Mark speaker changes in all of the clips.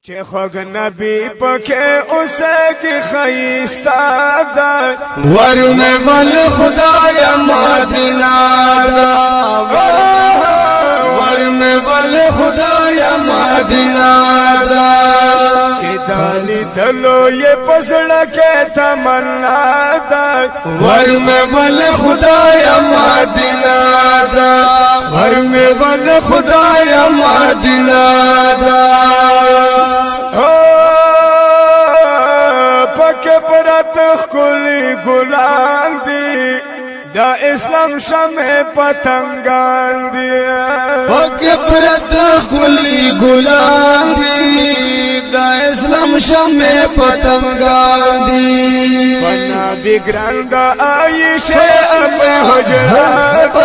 Speaker 1: चे खोग नबी पके उसे की खैस्ता दा
Speaker 2: वर में बल खुदाया मदीना दा वर में बल खुदाया मदीना दा
Speaker 1: चे दाली दलो ये पसड़ के तमन्ना दा
Speaker 2: वर में बल खुदाया मदीना दा वर में बल खुदाया मदीना दा
Speaker 1: पके परत खुली गुलाम दी दा इस्लाम शमे पतंगान दिया
Speaker 2: पके परत खुली गुलाम दी दा इस्लाम शमे पतंगान दी
Speaker 1: बना बिगरंदा आयशे अपने हुजरात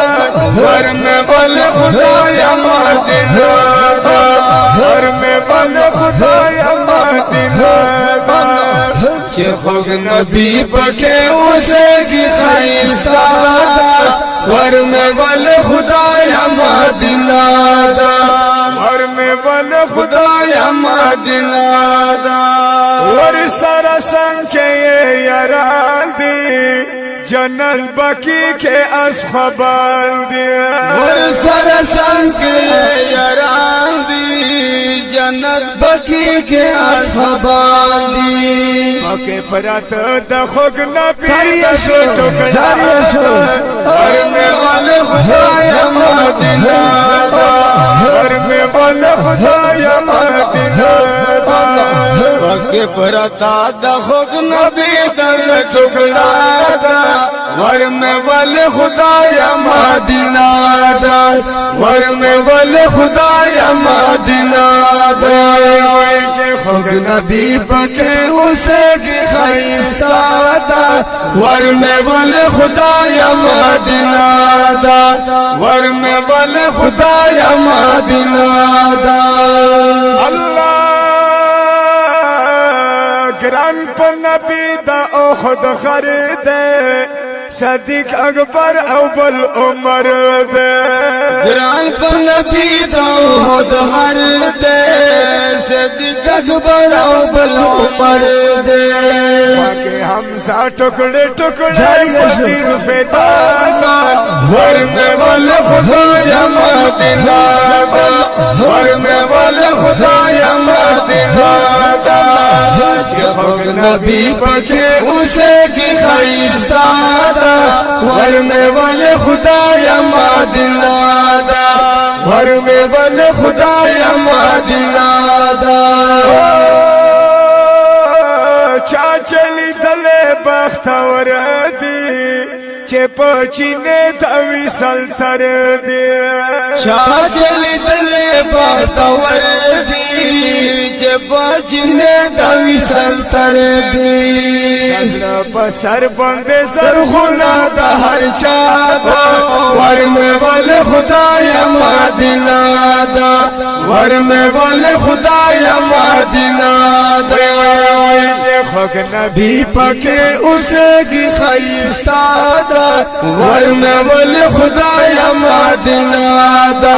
Speaker 2: घर में बल खुदाया मदीना दा
Speaker 1: घर में बल खुदाया मदीना
Speaker 2: चे खुद नबी पके उसे की खैस्ता दा घर में बल खुदाया मदीना दा
Speaker 1: घर में बल
Speaker 2: खुदाया मदीना दा
Speaker 1: और सारा संख्या ये यारान दी जन्नत बकी के असखबान दिया
Speaker 2: और सरसंग के यारान दी जन्नत बकी के असबांदी
Speaker 1: मके परत दखोग नबी
Speaker 2: जारियशो
Speaker 1: घर में बल खुदाया मदीना दा घर में बल खुदाया मदीना दा
Speaker 2: पके परता दखोग नबी दल टुकड़ा दा वर में बल खुदाया मदीना दा वर में बल खुदाया मदीना दा खुद नबी पके उसे की खैस्ता दा वर में बल खुदाया मदीना दा वर में बल खुदाया मदीना दा
Speaker 1: अल्लाह ग्रान पर नबी दा ओ खुद खरीदे सदीक अकबर अव्वल उमर दे
Speaker 2: ग्रान पर नबी दा खुद खरीदे सदीक अकबर अव्वल उमर दे
Speaker 1: बाकी हमसा टुकड़े टुकड़े दिल फेदा
Speaker 2: वर में बल खुदाया मदीना दा वर में बल खुदाया मदीना दा नबी पके उसे की खैस्ता दा वर में बल खुदाया मदीना दा वर में बल खुदाया मदीना दा
Speaker 1: चाचली दले बख्तवर दी चे पचीने तवी सलसर दे
Speaker 2: चाचली दले बख्तवर दी चे पचीने तवी सलसर दी
Speaker 1: बसर बंदे सर
Speaker 2: खुना दा हर चादा वर में बल खुदाया मदीना दा वर में बल खुदाया मदीना दा
Speaker 1: खुद
Speaker 2: नबी पके उसे की खैस्ता दा वर में बल खुदाया मदीना दा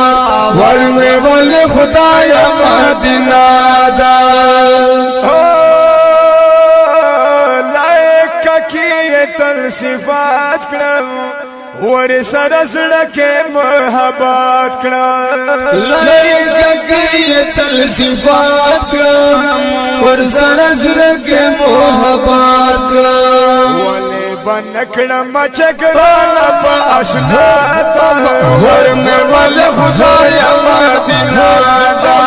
Speaker 2: वर में बल खुदाया मदीना दा
Speaker 1: लायक की तन सिफात करम और सरसड़ के मोहब्बत करम
Speaker 2: लायक की तल सिफात और सरसड़ के मोहब्बत
Speaker 1: वाले बनकड़ा मचकड़ा आशना
Speaker 2: वर में बल खुदाया मदीना दा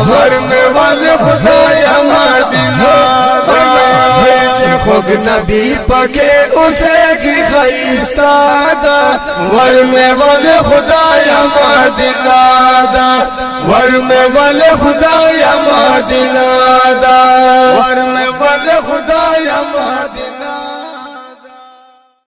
Speaker 2: वर में बल खुदाया मदीना दा खुद नबी पके उसे की खैस्ता दा वर में बल खुदाया मदीना दा वर में बल खुदाया मदीना दा वर में